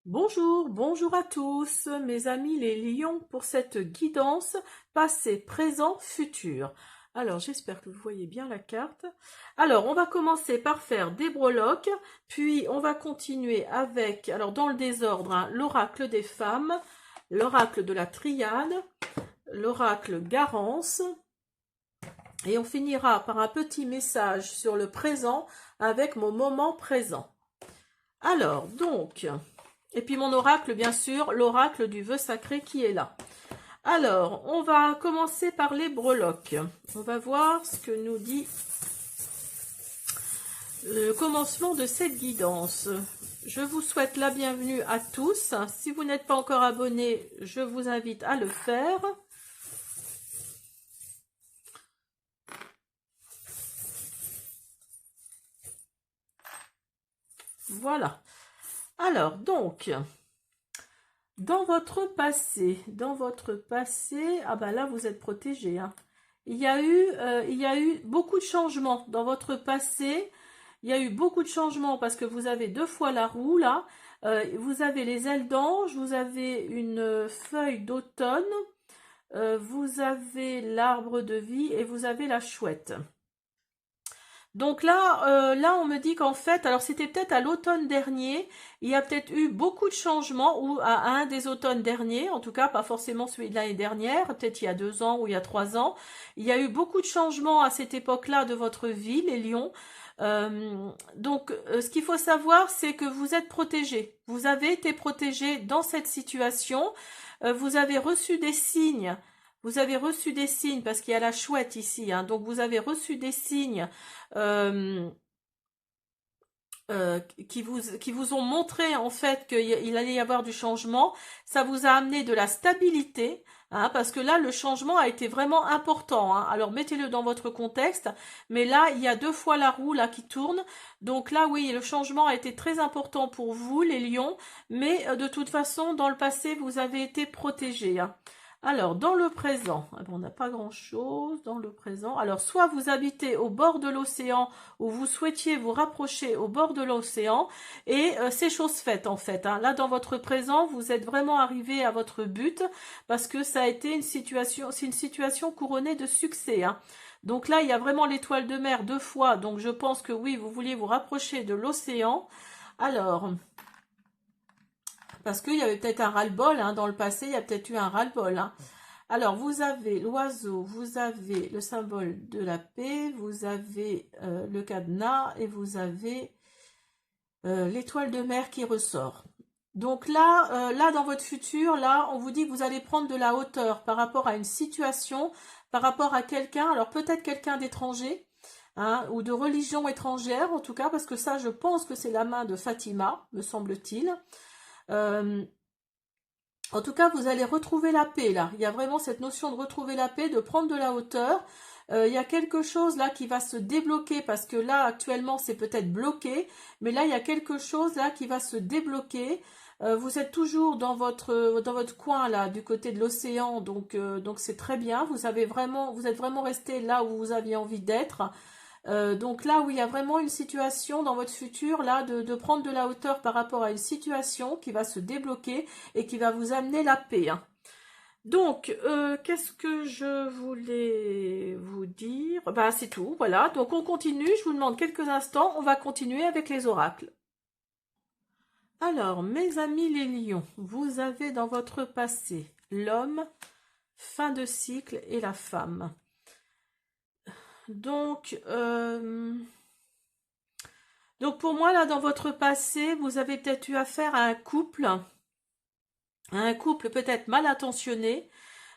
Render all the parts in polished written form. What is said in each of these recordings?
Bonjour, bonjour à tous, mes amis les lions, pour cette guidance passé, présent, futur. Alors, j'espère que vous voyez bien la carte. Alors, on va commencer par faire des breloques, puis on va continuer avec, alors dans le désordre, hein, l'oracle des femmes, l'oracle de la triade, l'oracle Garance, et on finira par un petit message sur le présent avec mon moment présent. Alors, donc... Et puis mon oracle, bien sûr, l'oracle du vœu sacré qui est là. Alors, on va commencer par les breloques. On va voir ce que nous dit le commencement de cette guidance. Je vous souhaite la bienvenue à tous. Si vous n'êtes pas encore abonné, je vous invite à le faire. Voilà. Alors, donc... Dans votre passé, ah ben là vous êtes protégé, hein. Il y a eu beaucoup de changements dans votre passé. Il y a eu beaucoup de changements parce que vous avez deux fois la roue là. Vous avez les ailes d'ange, vous avez une feuille d'automne, vous avez l'arbre de vie et vous avez la chouette. Donc là, on me dit qu'en fait, alors c'était peut-être à l'automne dernier, il y a peut-être eu beaucoup de changements, ou à un des automnes derniers, en tout cas pas forcément celui de l'année dernière, peut-être il y a 2 ans ou il y a 3 ans. Il y a eu beaucoup de changements à cette époque-là de votre vie, les lions. Ce qu'il faut savoir, c'est que vous êtes protégés. Vous avez été protégés dans cette situation. Vous avez reçu des signes. Vous avez reçu des signes, parce qu'il y a la chouette ici, hein, donc vous avez reçu des signes euh, qui vous ont montré en fait qu'il allait y avoir du changement. Ça vous a amené de la stabilité, hein, parce que là le changement a été vraiment important, hein. Alors mettez-le dans votre contexte, mais là il y a deux fois la roue là qui tourne, donc là oui, le changement a été très important pour vous les lions, mais de toute façon dans le passé vous avez été protégés, hein. Alors, dans le présent, on n'a pas grand-chose dans le présent. Alors, soit vous habitez au bord de l'océan, ou vous souhaitiez vous rapprocher au bord de l'océan, et c'est chose faite en fait, hein. Là, dans votre présent, vous êtes vraiment arrivé à votre but, parce que ça a été une situation, c'est une situation couronnée de succès, hein. Donc là, il y a vraiment l'étoile de mer deux fois, donc je pense que oui, vous vouliez vous rapprocher de l'océan. Alors... Parce qu'il y avait peut-être un ras-le-bol, hein, dans le passé, il y a peut-être eu un ras-le-bol, hein. Alors, vous avez l'oiseau, vous avez le symbole de la paix, vous avez le cadenas et vous avez l'étoile de mer qui ressort. Donc là, dans votre futur, là, on vous dit que vous allez prendre de la hauteur par rapport à une situation, par rapport à quelqu'un, alors peut-être quelqu'un d'étranger, hein, ou de religion étrangère, en tout cas, parce que ça, je pense que c'est la main de Fatima, me semble-t-il. Euh, En tout cas, vous allez retrouver la paix là. Il y a vraiment cette notion de retrouver la paix, de prendre de la hauteur. Il y a quelque chose là qui va se débloquer parce que là, actuellement, c'est peut-être bloqué. Mais là, il y a quelque chose là qui va se débloquer. Vous êtes toujours dans votre coin là, du côté de l'océan, donc c'est très bien. Vous êtes vraiment resté là où vous aviez envie d'être. Donc là où il y a vraiment une situation dans votre futur, là, de prendre de la hauteur par rapport à une situation qui va se débloquer et qui va vous amener la paix, hein. Donc, qu'est-ce que je voulais vous dire? Bah, c'est tout, voilà. Donc, on continue. Je vous demande quelques instants. On va continuer avec les oracles. Alors, mes amis les lions, vous avez dans votre passé l'homme, fin de cycle et la femme. Donc, donc pour moi, là, dans votre passé, vous avez peut-être eu affaire à un couple peut-être mal intentionné.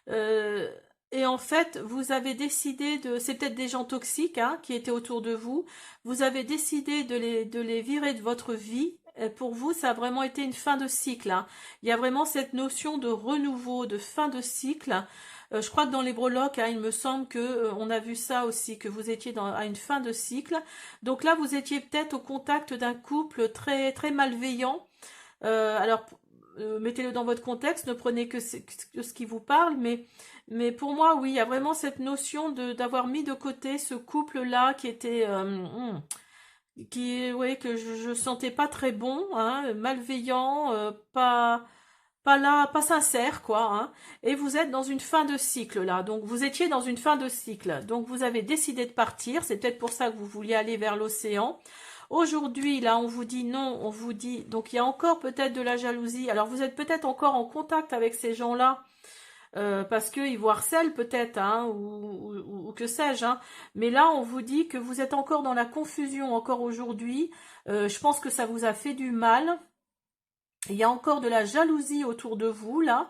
euh, et en fait, vous avez décidé de... C'est peut-être des gens toxiques, hein, qui étaient autour de vous. Vous avez décidé de les virer de votre vie. Et pour vous, ça a vraiment été une fin de cycle, hein. Il y a vraiment cette notion de renouveau, de fin de cycle. Je crois que dans les breloques, hein, il me semble que on a vu ça aussi, que vous étiez à une fin de cycle. Donc là, vous étiez peut-être au contact d'un couple très très malveillant. Alors, mettez-le dans votre contexte, ne prenez que ce qui vous parle, mais pour moi, oui, il y a vraiment cette notion d'avoir mis de côté ce couple-là ouais, que je sentais pas très bon, hein, malveillant, pas là, pas sincère, quoi, hein. Et vous êtes dans une fin de cycle là. Donc vous étiez dans une fin de cycle. Donc vous avez décidé de partir. C'est peut-être pour ça que vous vouliez aller vers l'océan. Aujourd'hui, là, on vous dit non, on vous dit. Donc il y a encore peut-être de la jalousie. Alors vous êtes peut-être encore en contact avec ces gens-là. Parce qu'ils vous harcèlent peut-être, hein, ou que sais-je, hein. Mais là, on vous dit que vous êtes encore dans la confusion, encore aujourd'hui. Je pense que ça vous a fait du mal. Il y a encore de la jalousie autour de vous là.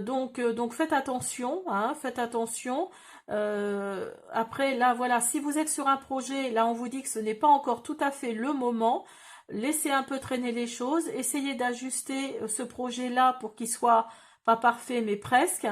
Donc faites attention, hein, faites attention. Après là, voilà, si vous êtes sur un projet, là on vous dit que ce n'est pas encore tout à fait le moment. Laissez un peu traîner les choses, essayez d'ajuster ce projet-là pour qu'il soit pas parfait mais presque.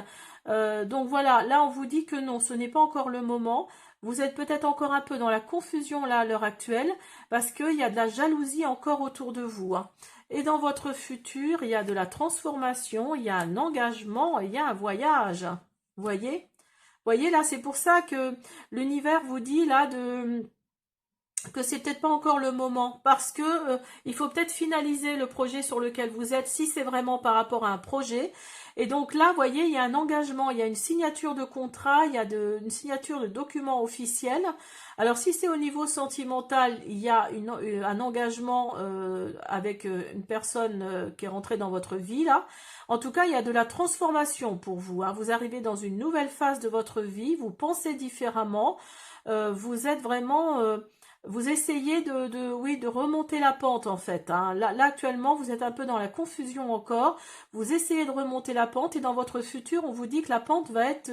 Donc voilà, là on vous dit que non, ce n'est pas encore le moment. Vous êtes peut-être encore un peu dans la confusion là à l'heure actuelle parce qu'il y a de la jalousie encore autour de vous, hein. Et dans votre futur, il y a de la transformation, il y a un engagement, il y a un voyage. Vous voyez? Vous voyez, là, c'est pour ça que l'univers vous dit là que c'est peut-être pas encore le moment parce que il faut peut-être finaliser le projet sur lequel vous êtes si c'est vraiment par rapport à un projet. Et donc là, vous voyez, il y a un engagement, il y a une signature de contrat, il y a une signature de document officiel. Alors si c'est au niveau sentimental, il y a un engagement avec une personne qui est rentrée dans votre vie là. En tout cas, il y a de la transformation pour vous, hein. Vous arrivez dans une nouvelle phase de votre vie, vous pensez différemment, vous êtes vraiment vous essayez oui, de remonter la pente en fait, hein. Là, actuellement, vous êtes un peu dans la confusion encore. Vous essayez de remonter la pente et dans votre futur, on vous dit que la pente va être,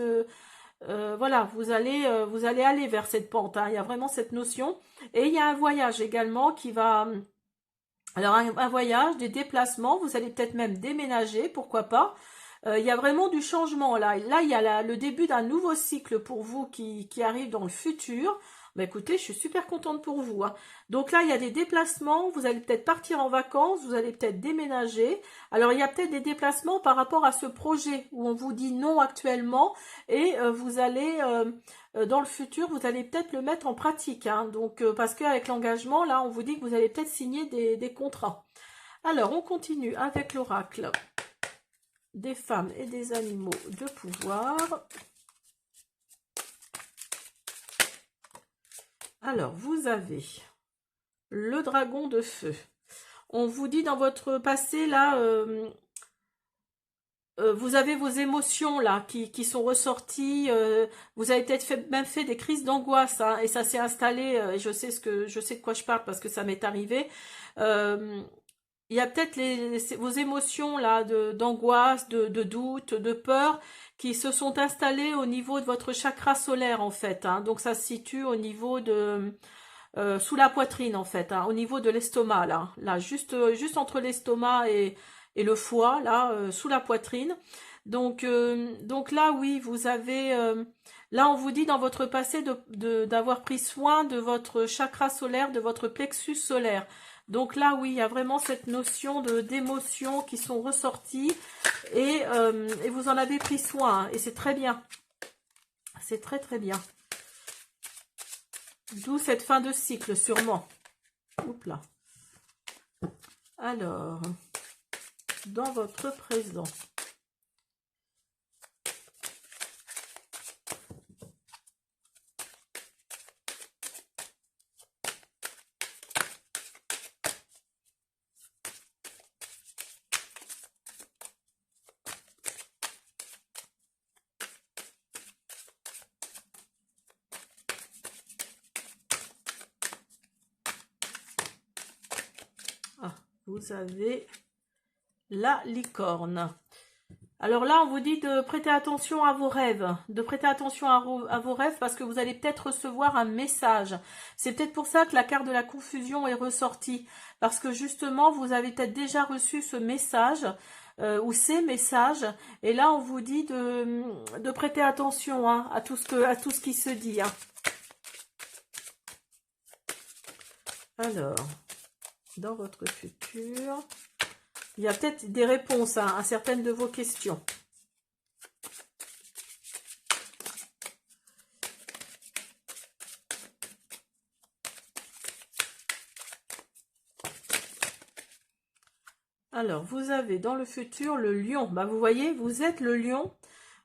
voilà, vous allez aller vers cette pente, hein. Il y a vraiment cette notion. Et il y a un voyage également qui va, alors un voyage, des déplacements. Vous allez peut-être même déménager, pourquoi pas. Il y a vraiment du changement là. Là, il y a le début d'un nouveau cycle pour vous qui arrive dans le futur. Bah écoutez, je suis super contente pour vous, hein. Donc là, il y a des déplacements. Vous allez peut-être partir en vacances, vous allez peut-être déménager. Alors, il y a peut-être des déplacements par rapport à ce projet où on vous dit non actuellement et vous allez, dans le futur, vous allez peut-être le mettre en pratique, hein. Donc, parce qu'avec l'engagement, là, on vous dit que vous allez peut-être signer des contrats. Alors, on continue avec l'oracle des femmes et des animaux de pouvoir. Alors, vous avez le dragon de feu. On vous dit dans votre passé, là, vous avez vos émotions, là, qui sont ressorties. Vous avez peut-être même fait des crises d'angoisse, hein, et ça s'est installé. Et je sais de quoi je parle parce que ça m'est arrivé. Il y a peut-être vos émotions là d'angoisse, de doute, de peur qui se sont installées au niveau de votre chakra solaire en fait, hein. Donc ça se situe au niveau de sous la poitrine en fait, hein, au niveau de l'estomac là juste entre l'estomac et le foie là sous la poitrine. Donc là oui vous avez là on vous dit dans votre passé d'avoir pris soin de votre chakra solaire, de votre plexus solaire. Donc là, oui, il y a vraiment cette notion d'émotions qui sont ressorties et vous en avez pris soin, hein, et c'est très bien. C'est très très bien. D'où cette fin de cycle, sûrement. Oups là. Alors, dans votre présent. Vous avez la licorne. Alors là, on vous dit de prêter attention à vos rêves, de prêter attention à vos rêves parce que vous allez peut-être recevoir un message. C'est peut-être pour ça que la carte de la confusion est ressortie, parce que justement, vous avez peut-être déjà reçu ce message ou ces messages, et là, on vous dit de prêter attention, hein, à tout ce qui se dit, hein. Alors, dans votre futur, il y a peut-être des réponses, hein, à certaines de vos questions. Alors, vous avez dans le futur le lion. Bah, vous voyez, vous êtes le lion.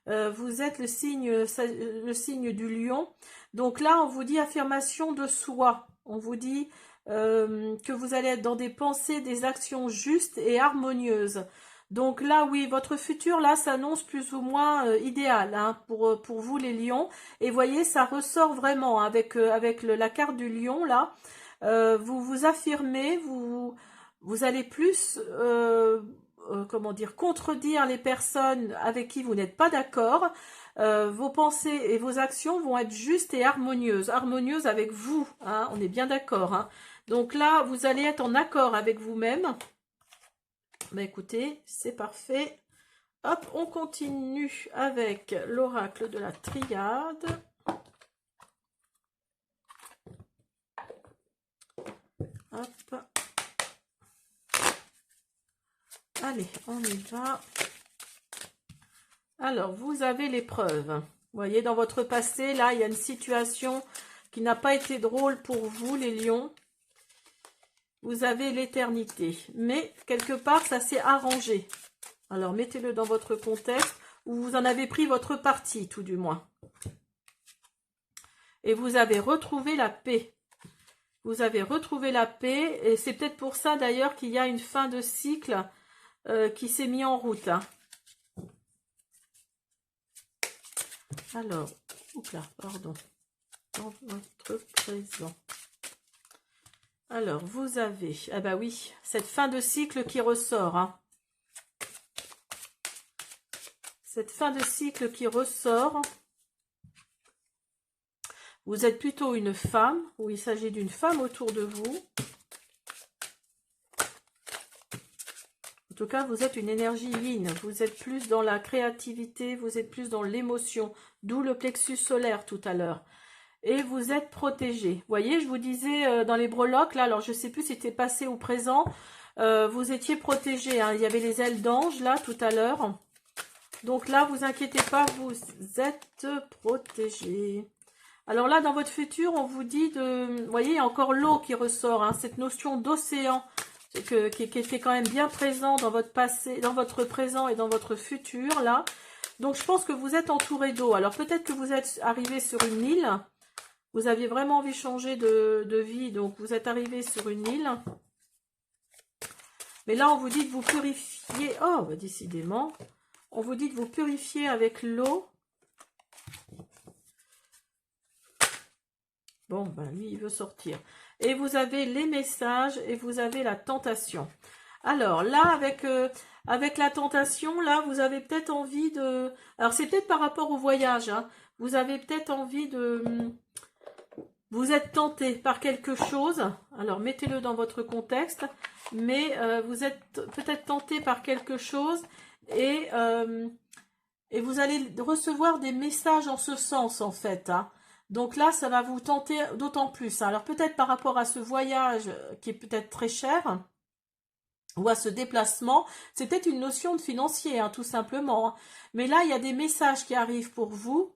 Vous êtes le signe du lion. Donc là, on vous dit affirmation de soi. On vous dit que vous allez être dans des pensées, des actions justes et harmonieuses. Donc là, oui, votre futur, là, s'annonce plus ou moins idéal hein, pour vous, les lions. Et voyez, ça ressort vraiment avec, la carte du lion, là. Vous vous affirmez, vous allez plus... comment dire, contredire les personnes avec qui vous n'êtes pas d'accord. Vos pensées et vos actions vont être justes et harmonieuses. Harmonieuses avec vous, hein, on est bien d'accord. Hein. Donc là, vous allez être en accord avec vous-même. Ben écoutez, c'est parfait. Hop, on continue avec l'oracle de la triade. Hop. Allez, on y va. Alors, vous avez l'épreuve. Vous voyez, dans votre passé, là, il y a une situation qui n'a pas été drôle pour vous, les lions. Vous avez l'éternité. Mais, quelque part, ça s'est arrangé. Alors, mettez-le dans votre contexte, où vous en avez pris votre parti, tout du moins. Et vous avez retrouvé la paix. Vous avez retrouvé la paix, et c'est peut-être pour ça, d'ailleurs, qu'il y a une fin de cycle qui s'est mis en route. Hein. Alors, oups là, pardon, dans votre présent. Alors, vous avez, ah bah oui, cette fin de cycle qui ressort. Hein. Cette fin de cycle qui ressort. Vous êtes plutôt une femme, ou il s'agit d'une femme autour de vous. En tout cas, vous êtes une énergie yin. Vous êtes plus dans la créativité, vous êtes plus dans l'émotion. D'où le plexus solaire tout à l'heure. Et vous êtes protégé. Vous voyez, je vous disais dans les breloques, là, alors je ne sais plus si c'était passé ou présent, vous étiez protégé. Hein. Il y avait les ailes d'ange, là, tout à l'heure. Donc là, vous inquiétez pas, vous êtes protégé. Alors là, dans votre futur, on vous dit de... Vous voyez, il y a encore l'eau qui ressort, hein, cette notion d'océan qui était quand même bien présent dans votre passé, dans votre présent et dans votre futur, là. Donc, je pense que vous êtes entouré d'eau. Alors, peut-être que vous êtes arrivé sur une île. Vous aviez vraiment envie de changer de vie. Donc, vous êtes arrivé sur une île. Mais là, on vous dit de vous purifier. Oh, bah, décidément. On vous dit de vous purifier avec l'eau. Bon, ben, lui, il veut sortir. Et vous avez les messages et vous avez la tentation. Alors, là, avec la tentation, là, vous avez peut-être envie de... Alors, c'est peut-être par rapport au voyage. Hein. Vous avez peut-être envie de... Vous êtes tenté par quelque chose. Alors, mettez-le dans votre contexte. Mais vous êtes peut-être tenté par quelque chose. Et vous allez recevoir des messages en ce sens, en fait. Hein. Donc là, ça va vous tenter d'autant plus. Hein. Alors, peut-être par rapport à ce voyage qui est peut-être très cher... ou à ce déplacement, c'est peut-être une notion de financier, hein, tout simplement. Hein. Mais là, il y a des messages qui arrivent pour vous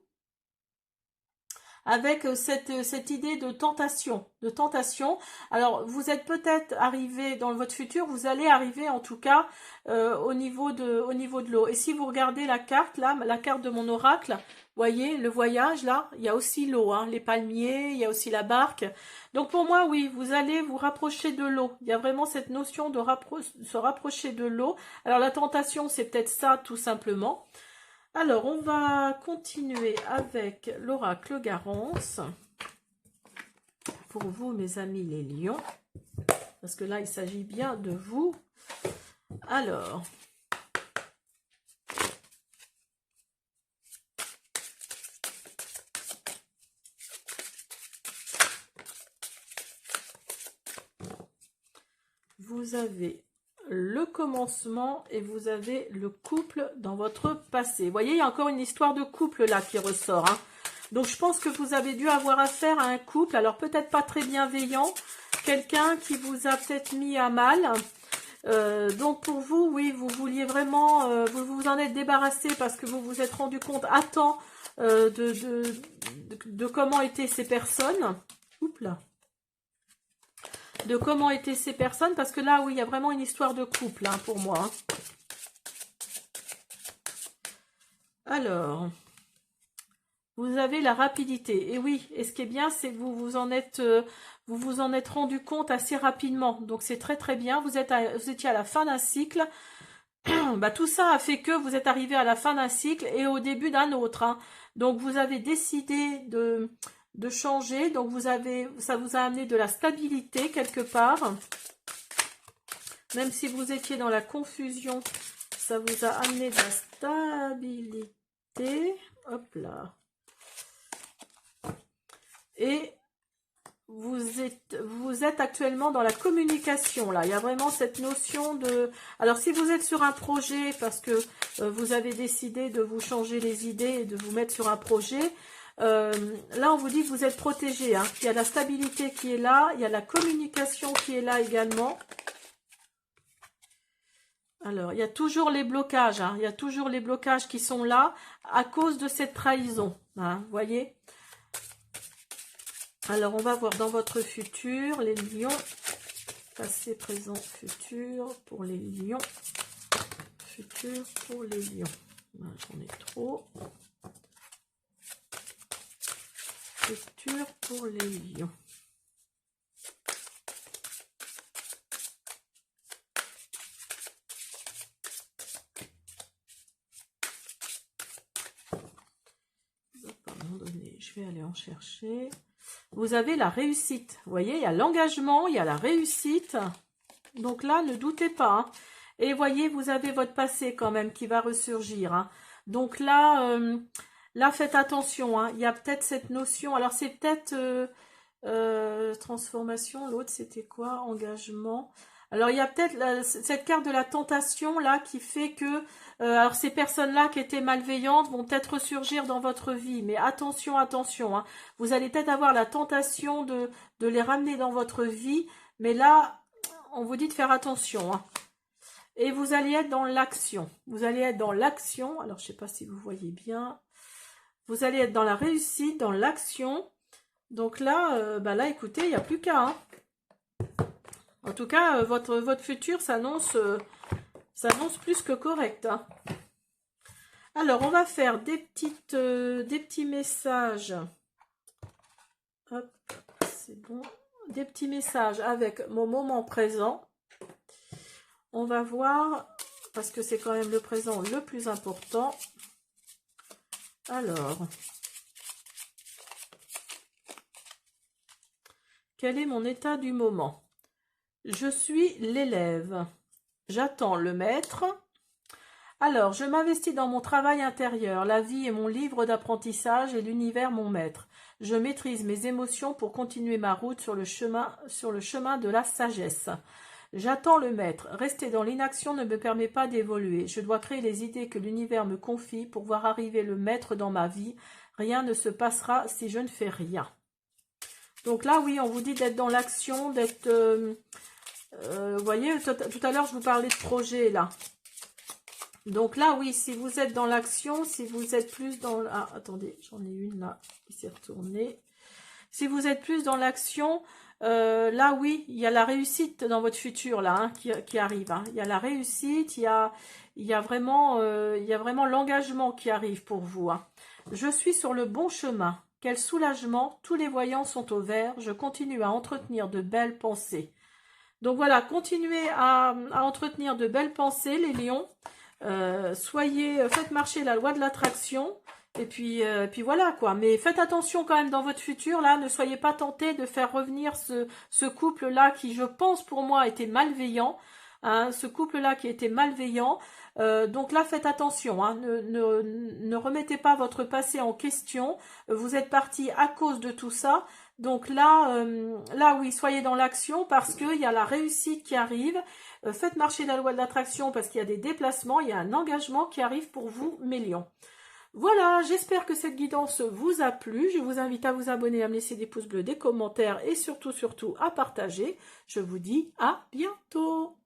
avec cette idée de tentation, Alors, vous êtes peut-être arrivé dans votre futur, vous allez arriver en tout cas au niveau de l'eau. Et si vous regardez la carte, là, la carte de mon oracle, voyez, le voyage, là, il y a aussi l'eau, hein, les palmiers, il y a aussi la barque. Donc pour moi, oui, vous allez vous rapprocher de l'eau. Il y a vraiment cette notion de se rapprocher de l'eau. Alors la tentation, c'est peut-être ça, tout simplement. Alors, on va continuer avec l'oracle Garance. Pour vous, mes amis les lions. Parce que là, il s'agit bien de vous. Alors... vous avez le commencement et vous avez le couple dans votre passé. Vous voyez, il y a encore une histoire de couple là qui ressort. Hein. Donc, je pense que vous avez dû avoir affaire à un couple, alors peut-être pas très bienveillant, quelqu'un qui vous a peut-être mis à mal. Donc, pour vous, oui, vous vouliez vraiment, vous vous en êtes débarrassé parce que vous vous êtes rendu compte à temps de comment étaient ces personnes. Oups là. de comment étaient ces personnes, parce que là, oui, il y a vraiment une histoire de couple, hein, pour moi. Alors, vous avez la rapidité. Et oui, et ce qui est bien, c'est que vous vous en êtes rendu compte assez rapidement. Donc, c'est très très bien. Vous étiez à la fin d'un cycle. Bah, tout ça a fait que vous êtes arrivé à la fin d'un cycle et au début d'un autre, hein. Donc, vous avez décidé de changer. Donc, ça vous a amené de la stabilité quelque part. Même si vous étiez dans la confusion, ça vous a amené de la stabilité. Hop là. Et vous êtes actuellement dans la communication, là. Il y a vraiment cette notion de... Alors, si vous êtes sur un projet, parce que vous avez décidé de vous changer les idées et de vous mettre sur un projet, là, on vous dit que vous êtes protégé, hein. Il y a la stabilité qui est là, il y a la communication qui est là également. Alors, il y a toujours les blocages, hein. Il y a toujours les blocages qui sont là à cause de cette trahison, hein, vous voyez. Alors, on va voir dans votre futur, les lions, passé, présent, futur, pour les lions, futur pour les lions. J'en ai trop. Futur pour les lions. À un moment donné, je vais aller en chercher. Vous avez la réussite. Vous voyez, il y a l'engagement, il y a la réussite. Donc là, ne doutez pas, hein. Et voyez, vous avez votre passé quand même qui va ressurgir, hein. Donc là, là, faites attention, hein. Il y a peut-être cette notion. Alors, c'est peut-être transformation. L'autre, c'était quoi? Engagement. Alors, il y a peut-être cette carte de la tentation, là, qui fait que... alors, ces personnes-là qui étaient malveillantes vont peut-être ressurgir dans votre vie. Mais attention, attention, hein. Vous allez peut-être avoir la tentation de les ramener dans votre vie. Mais là, on vous dit de faire attention, hein. Et vous allez être dans l'action. Vous allez être dans l'action. Alors, je ne sais pas si vous voyez bien. Vous allez être dans la réussite, dans l'action. Donc là, bah là, écoutez, il n'y a plus qu'à, hein. En tout cas, votre futur s'annonce plus que correct, hein. Alors, on va faire des petits messages. Hop, c'est bon. Des petits messages avec mon moment présent. On va voir, parce que c'est quand même le présent le plus important. Alors, quel est mon état du moment? Je suis l'élève. J'attends le maître. Alors, je m'investis dans mon travail intérieur. La vie est mon livre d'apprentissage et l'univers mon maître. Je maîtrise mes émotions pour continuer ma route sur le chemin de la sagesse. J'attends le maître. Rester dans l'inaction ne me permet pas d'évoluer. Je dois créer les idées que l'univers me confie pour voir arriver le maître dans ma vie. Rien ne se passera si je ne fais rien. Donc là, oui, on vous dit d'être dans l'action, d'être... vous voyez, tout à l'heure, je vous parlais de projet, là. Donc là, oui, si vous êtes dans l'action, si vous êtes plus dans... Ah, attendez, j'en ai une, là, qui s'est retournée. Si vous êtes plus dans l'action, là, oui, il y a la réussite dans votre futur, là, hein, qui arrive, hein. Il y a la réussite, il y a vraiment l'engagement qui arrive pour vous, hein. Je suis sur le bon chemin. Quel soulagement, tous les voyants sont au vert. Je continue à entretenir de belles pensées. Donc voilà, continuez à entretenir de belles pensées, les lions. Faites marcher la loi de l'attraction. Et puis voilà quoi. Mais faites attention quand même dans votre futur, là. Ne soyez pas tentés de faire revenir ce couple-là qui, je pense, pour moi, était malveillant. Hein, ce couple-là qui était malveillant. Donc là, faites attention, hein, ne remettez pas votre passé en question. Vous êtes parti à cause de tout ça. Donc là, oui, soyez dans l'action parce qu'il y a la réussite qui arrive. Faites marcher la loi de l'attraction parce qu'il y a des déplacements, il y a un engagement qui arrive pour vous, mes lions. Voilà, j'espère que cette guidance vous a plu. Je vous invite à vous abonner, à me laisser des pouces bleus, des commentaires et surtout à partager. Je vous dis à bientôt.